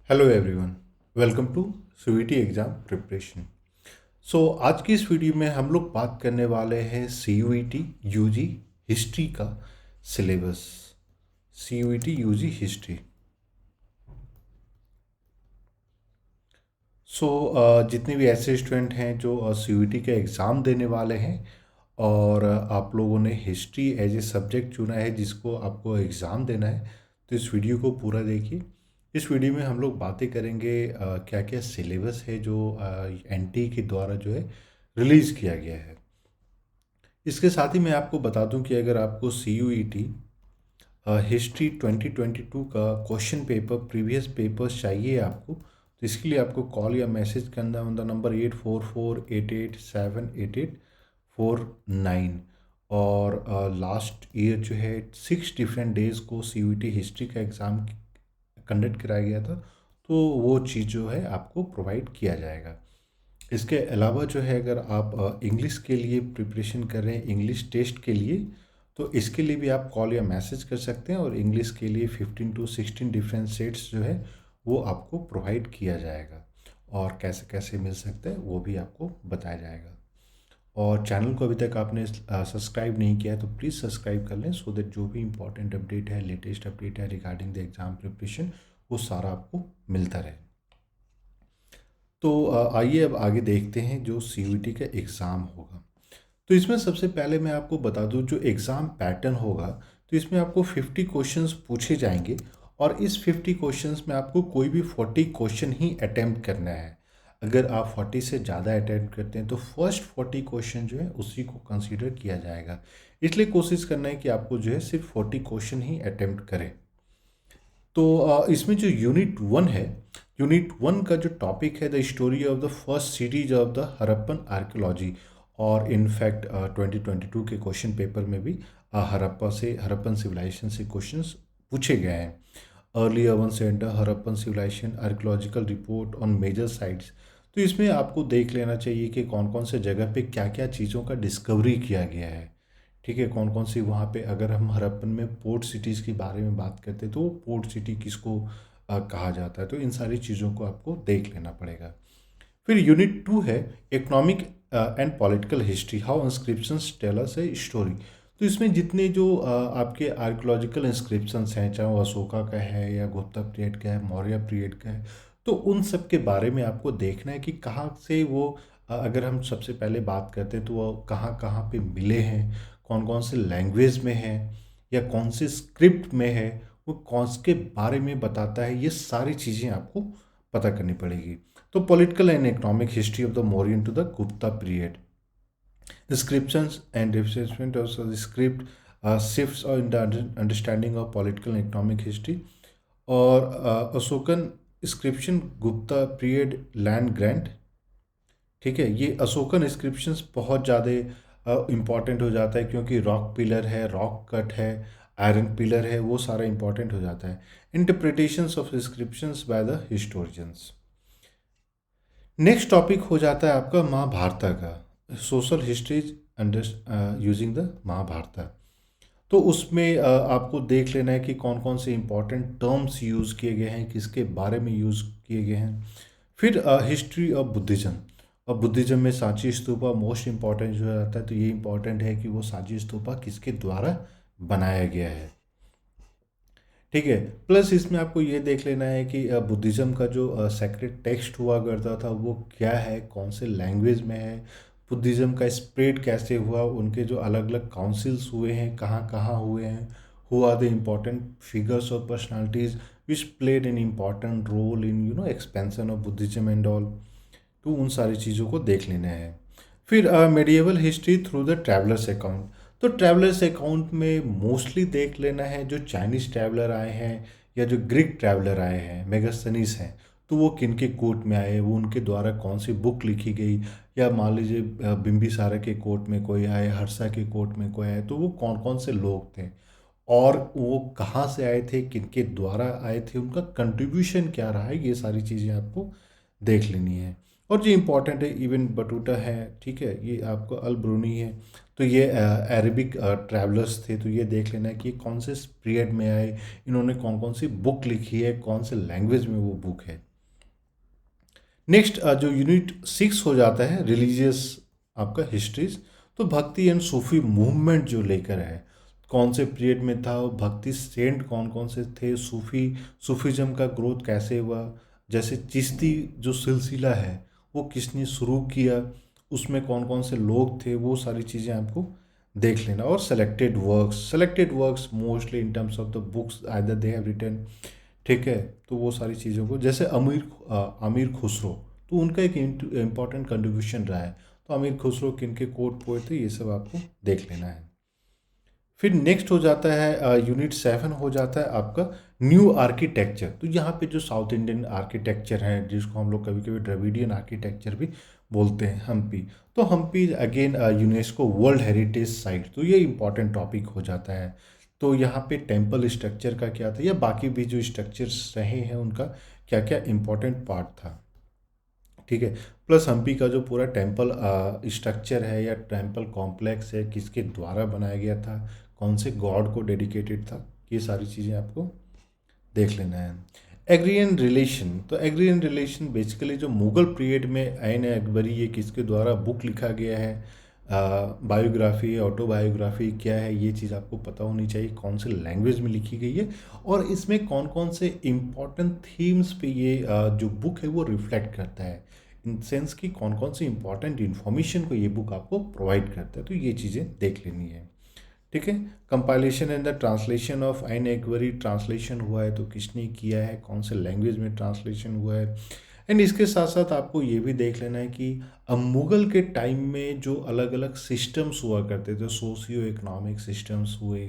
Hello everyone, welcome to CUET exam preparation. आज की इस वीडियो में हम लोग बात करने वाले हैं सीयूईटी यूजी हिस्ट्री का सिलेबस। CUET UG history. जितने भी ऐसे स्टूडेंट हैं जो सीयूईटी का एग्ज़ाम देने वाले हैं और आप लोगों ने हिस्ट्री एज ए सब्जेक्ट चुना है जिसको आपको एग्ज़ाम देना है, तो इस वीडियो को पूरा देखिए। इस वीडियो में हम लोग बातें करेंगे क्या क्या सिलेबस है जो एनटी के द्वारा जो है रिलीज़ किया गया है। इसके साथ ही मैं आपको बता दूं कि अगर आपको सीयूईटी हिस्ट्री 2022 का क्वेश्चन पेपर प्रीवियस पेपर्स चाहिए आपको, तो इसके लिए आपको कॉल या मैसेज करना ऑन द नंबर 8448878849। और लास्ट ईयर जो है 6 डिफरेंट डेज़ को सीयूईटी हिस्ट्री का एग्ज़ाम कंडक्ट कराया गया था, तो वो चीज़ जो है आपको प्रोवाइड किया जाएगा। इसके अलावा जो है अगर आप इंग्लिश के लिए प्रिपरेशन कर रहे हैं, इंग्लिश टेस्ट के लिए, तो इसके लिए भी आप कॉल या मैसेज कर सकते हैं और इंग्लिश के लिए 15 to 16 डिफरेंट सेट्स जो है वो आपको प्रोवाइड किया जाएगा। और कैसे कैसे मिल सकता है वो भी आपको बताया जाएगा। और चैनल को अभी तक आपने सब्सक्राइब नहीं किया है तो प्लीज़ सब्सक्राइब कर लें, सो दैट जो भी इंपॉर्टेंट अपडेट है, लेटेस्ट अपडेट है रिगार्डिंग द एग्ज़ाम प्रिपरेशन, वो सारा आपको मिलता रहे। आइए अब आगे देखते हैं जो सीयूईटी का एग्ज़ाम होगा। तो इसमें सबसे पहले मैं आपको बता दूं जो एग्ज़ाम पैटर्न होगा, तो इसमें आपको 50 क्वेश्चंस पूछे जाएंगे और इस 50 क्वेश्चंस में आपको कोई भी 40 क्वेश्चन ही अटेम्प्ट करना है। अगर आप 40 से ज़्यादा अटेम्प्ट करते हैं तो फर्स्ट 40 क्वेश्चन जो है उसी को कंसीडर किया जाएगा। इसलिए कोशिश करना है कि आपको जो है सिर्फ 40 क्वेश्चन ही अटेम्प्ट करें। इसमें जो यूनिट 1 है, यूनिट 1 का जो टॉपिक है the story of the first cities of the Harappan archaeology. और इनफैक्ट 2022 के क्वेश्चन पेपर में भी हरप्पन सिविलाइजेशन से क्वेश्चंस पूछे गए हैं। Early urban centre, Harappan civilization, archaeological report on major sites. तो इसमें आपको देख लेना चाहिए कि कौन कौन से जगह पे क्या क्या चीज़ों का डिस्कवरी किया गया है। ठीक है, कौन कौन सी वहाँ पे, अगर हम हरप्पन में पोर्ट सिटीज़ के बारे में बात करते हैं तो पोर्ट सिटी किसको कहा जाता है, तो इन सारी चीज़ों को आपको देख लेना पड़ेगा। फिर यूनिट 2 है economic and political history, how inscriptions tell us a story. तो इसमें जितने जो आपके आर्कियोलॉजिकल इंस्क्रिप्शंस हैं, चाहे वो अशोका का है या गुप्ता पीरियड का है, मौर्य पीरियड का है, तो उन सब के बारे में आपको देखना है कि कहाँ से वो अगर हम सबसे पहले बात करते हैं तो वो कहाँ कहाँ पे मिले हैं, कौन कौन से लैंग्वेज में है या कौन से स्क्रिप्ट में है, वो कौन के बारे में बताता है, ये सारी चीज़ें आपको पता करनी पड़ेगी। तो political and economic history of the Mauryan to the Gupta period, descriptions and replacement of the script shifts in the understanding of political and economic history। और Ashokan inscription Gupta period land grant. ठीक है, ये अशोकन इंस्क्रिप्शंस बहुत ज़्यादा इम्पॉर्टेंट हो जाता है क्योंकि रॉक पिलर है, रॉक कट है, आयरन पिलर है, वो सारा इम्पॉर्टेंट हो जाता है। Interpretations of inscriptions by the historians. Next topic हो जाता है आपका महाभारत का, social histories under using the Mahabharata. तो उसमें आपको देख लेना है कि कौन कौन से इंपॉर्टेंट टर्म्स यूज़ किए गए हैं, किसके बारे में यूज़ किए गए हैं। फिर हिस्ट्री ऑफ बुद्धिज़्म। और बुद्धिज़्म में सांची स्तूपा मोस्ट इम्पॉर्टेंट जो रहता है, तो ये इम्पॉर्टेंट है कि वो सांची स्तूपा किसके द्वारा बनाया गया है। ठीक है, प्लस इसमें आपको ये देख लेना है कि बुद्धिज़्म का जो सेक्रेट टेक्स्ट हुआ करता था वो क्या है, कौन से लैंग्वेज में है, बुद्धिज़्म का स्प्रेड कैसे हुआ, उनके जो अलग अलग काउंसिल्स हुए हैं कहाँ कहाँ हुए हैं, who are the important figures और personalities which played an important role in expansion of Buddhism and all. तो उन सारी चीज़ों को देख लेना है। फिर medieval history through the travellers account. तो ट्रैवलर्स अकाउंट में मोस्टली देख लेना है जो चाइनीज़ ट्रैवलर आए हैं या जो ग्रीक ट्रैवलर आए हैं, मेगास्थनीज हैं, तो वो किन के कोर्ट में आए, वो उनके द्वारा कौन सी बुक लिखी गई, या मान लीजिए बिम्बिसारा के कोर्ट में कोई आए, हर्षा के कोर्ट में कोई आए, तो वो कौन कौन से लोग थे और वो कहाँ से आए थे, किनके द्वारा आए थे, उनका कंट्रीब्यूशन क्या रहा है, ये सारी चीज़ें आपको देख लेनी है। और जो इम्पोर्टेंट है इवन बटूटा है, ठीक है, ये आपको अल ब्रूनी है, तो ये अरेबिक ट्रैवलर्स थे, तो ये देख लेना है कि ये कौन से पीरियड में आए, इन्होंने कौन कौन सी बुक लिखी है, कौन से लैंग्वेज में वो बुक है। नेक्स्ट जो यूनिट 6 हो जाता है रिलीजियस आपका हिस्ट्रीज, तो भक्ति एंड सूफी मूवमेंट जो लेकर है, कौन से पीरियड में था, भक्ति सेंट कौन कौन से थे, सूफीज़म का ग्रोथ कैसे हुआ, जैसे चिश्ती जो सिलसिला है वो किसने शुरू किया, उसमें कौन कौन से लोग थे, वो सारी चीज़ें आपको देख लेना। और selected works mostly in terms of the books either they have written, ठीक है, तो वो सारी चीज़ों को, जैसे अमीर खुसरो, तो उनका एक इम्पॉर्टेंट कंट्रीब्यूशन रहा है, तो अमीर खुसरो किन के कोट पोएट थे, ये सब आपको देख लेना है। फिर नेक्स्ट हो जाता है यूनिट 7 हो जाता है आपका न्यू आर्किटेक्चर, तो यहाँ पे जो साउथ इंडियन आर्किटेक्चर है जिसको हम लोग कभी कभी द्रविडियन आर्किटेक्चर भी बोलते हैं, हम्पी, तो Hampi again UNESCO world heritage site, तो ये इंपॉर्टेंट टॉपिक हो जाता है। तो यहाँ पे टेम्पल स्ट्रक्चर का क्या था, या बाकी भी जो स्ट्रक्चर्स रहे हैं उनका क्या क्या इम्पोर्टेंट पार्ट था, ठीक है। प्लस हम्पी का जो पूरा टेम्पल स्ट्रक्चर है या टेम्पल कॉम्प्लेक्स है, किसके द्वारा बनाया गया था, कौन से गॉड को डेडिकेटेड था, ये सारी चीज़ें आपको देख लेना है। एग्रियन रिलेशन, तो एग्रियन रिलेशन बेसिकली जो मुगल पीरियड में ऐन अकबरी, ये किसके द्वारा बुक लिखा गया है, बायोग्राफी ऑटोबायोग्राफी क्या है, ये चीज़ आपको पता होनी चाहिए, कौन से लैंग्वेज में लिखी गई है, और इसमें कौन कौन से इम्पॉर्टेंट थीम्स पे ये जो बुक है वो रिफ्लेक्ट करता है, इन सेंस कि कौन कौन सी इंपॉर्टेंट इन्फॉर्मेशन को ये बुक आपको प्रोवाइड करता है, तो ये चीज़ें देख लेनी है, ठीक है। Compilation and the translation of Ain Akbari, translation हुआ है तो किसने किया है, कौन से लैंग्वेज में ट्रांसलेशन हुआ है। एंड इसके साथ साथ आपको ये भी देख लेना है कि अब मुगल के टाइम में जो अलग अलग सिस्टम्स हुआ करते थे, सोशियो इकोनॉमिक सिस्टम्स हुए,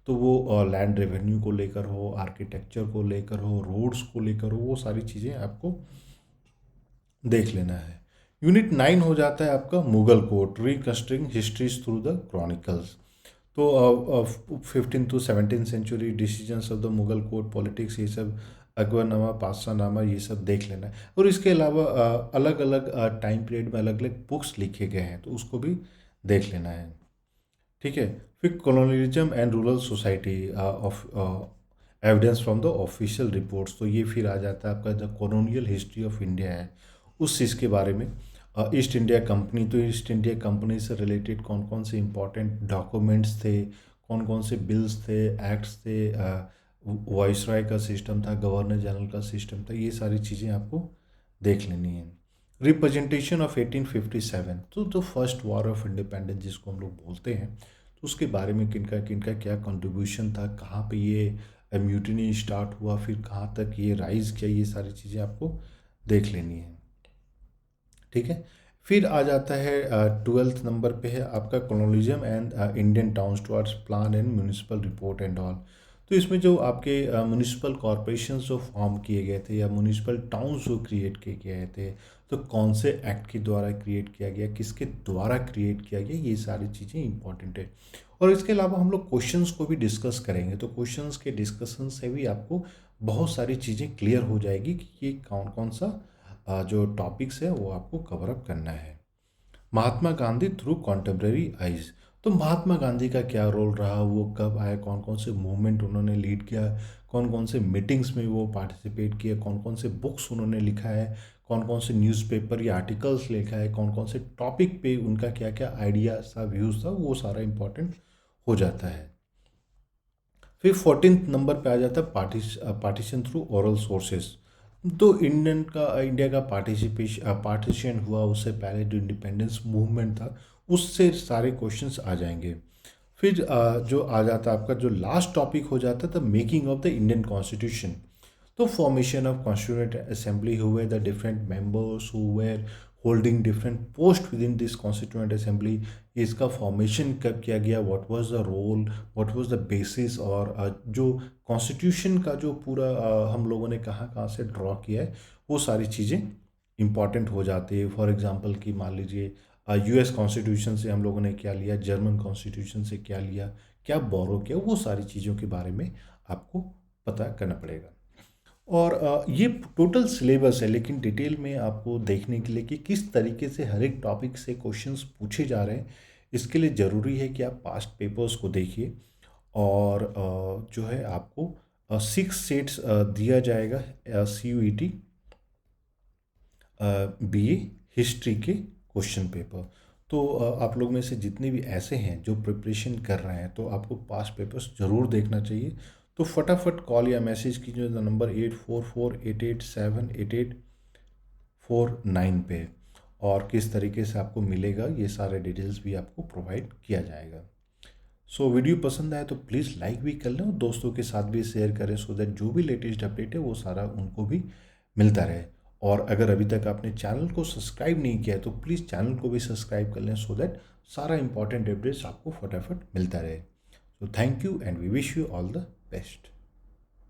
तो वो लैंड रेवेन्यू को लेकर हो, आर्किटेक्चर को लेकर हो, रोड्स को लेकर हो, वो सारी चीज़ें आपको देख लेना है। यूनिट 9 हो जाता है आपका Mughal court, reconstructing histories through the chronicles, तो 15 to 17 century decisions of the Mughal court politics, ये सब अकबरनामा पातशाहनामा ये सब देख लेना है। और इसके अलावा अलग अलग टाइम पीरियड में अलग अलग बुक्स लिखे गए हैं, तो उसको भी देख लेना है, ठीक है। फिर colonialism and rural society of evidence from the official reports, तो ये फिर आ जाता है आपका the colonial history of India है, उस चीज़ के बारे में। ईस्ट इंडिया कंपनी, तो ईस्ट इंडिया कंपनी से रिलेटेड कौन कौन से इंपॉर्टेंट डॉक्यूमेंट्स थे, कौन कौन से बिल्स थे, एक्ट्स थे, वाइसराय का सिस्टम था, गवर्नर जनरल का सिस्टम था, ये सारी चीज़ें आपको देख लेनी है। रिप्रेजेंटेशन ऑफ 1857, तो फर्स्ट वॉर ऑफ इंडिपेंडेंस जिसको हम लोग बोलते हैं, तो उसके बारे में किनका किनका क्या कंट्रीब्यूशन था, कहाँ पे ये म्यूटिनी स्टार्ट हुआ, फिर कहाँ तक ये राइज किया, ये सारी चीज़ें आपको देख लेनी है, ठीक है। फिर आ जाता है 12th नंबर पे है आपका colonialism and Indian towns towards plan and municipal report and all, तो इसमें जो आपके म्यूनिसिपल कॉरपोरेशंस जो फॉर्म किए गए थे या म्यूनिसिपल टाउन्स जो क्रिएट किए गए थे, तो कौन से एक्ट के द्वारा क्रिएट किया गया, किसके द्वारा क्रिएट किया गया, ये सारी चीज़ें इंपॉर्टेंट है। और इसके अलावा हम लोग क्वेश्चंस को भी डिस्कस करेंगे, तो क्वेश्चंस के डिस्कशन से भी आपको बहुत सारी चीज़ें क्लियर हो जाएगी कि ये कौन कौन सा जो टॉपिक्स है वो आपको कवर अप करना है। Mahatma Gandhi through contemporary eyes, तो महात्मा गांधी का क्या रोल रहा, वो कब आए, कौन कौन से मूवमेंट उन्होंने लीड किया, कौन कौन से मीटिंग्स में वो पार्टिसिपेट किए, कौन कौन से बुक्स उन्होंने लिखा है, कौन कौन से न्यूज़पेपर या आर्टिकल्स लिखा है, कौन कौन से टॉपिक पे उनका क्या क्या आइडियाज था, व्यूज़ था, वो सारा इंपॉर्टेंट हो जाता है। फिर 14th नंबर पे आ जाता है पार्टीशन थ्रू ओरल सोर्सेस, तो इंडिया का पार्टीशन हुआ, उससे पहले जो इंडिपेंडेंस मूवमेंट था उससे सारे क्वेश्चंस आ जाएंगे। फिर जो आ जाता है आपका जो लास्ट टॉपिक हो जाता है the making of the Indian constitution, तो फॉर्मेशन ऑफ कॉन्स्टिट्यूंट असेंबली हुए, the different members who were holding different post within this constituent assembly, इसका फॉर्मेशन कब किया गया, what was the role, what was the basis, और जो constitution का जो पूरा हम लोगों ने कहाँ कहाँ से ड्रॉ किया है, वो सारी चीज़ें इंपॉर्टेंट हो जाती है। फॉर एग्जांपल कि मान लीजिए यूएस कॉन्स्टिट्यूशन से हम लोगों ने क्या लिया, जर्मन कॉन्स्टिट्यूशन से क्या लिया, क्या बोरो किया, वो सारी चीज़ों के बारे में आपको पता करना पड़ेगा। और ये टोटल सिलेबस है, लेकिन डिटेल में आपको देखने के लिए कि किस तरीके से हर एक टॉपिक से क्वेश्चंस पूछे जा रहे हैं, इसके लिए ज़रूरी है कि आप पास्ट पेपर्स को देखिए। और जो है आपको 6 सेट्स दिया जाएगा CUET BA हिस्ट्री के क्वेश्चन पेपर। तो आप लोग में से जितने भी ऐसे हैं जो प्रिपरेशन कर रहे हैं, तो आपको पास्ट पेपर्स ज़रूर देखना चाहिए। तो फटाफट कॉल या मैसेज कीजिए नंबर 8448878849 पे। और किस तरीके से आपको मिलेगा ये सारे डिटेल्स भी आपको प्रोवाइड किया जाएगा। सो वीडियो पसंद आए तो प्लीज़ लाइक भी कर लें और दोस्तों के साथ भी शेयर करें, सो दैट जो भी लेटेस्ट अपडेट है वो सारा उनको भी मिलता रहे। और अगर अभी तक आपने चैनल को सब्सक्राइब नहीं किया है तो प्लीज़ चैनल को भी सब्सक्राइब कर लें, सो दैट सारा इंपॉर्टेंट अपडेट्स आपको फटाफट मिलता रहे। So thank you and we wish you all the best.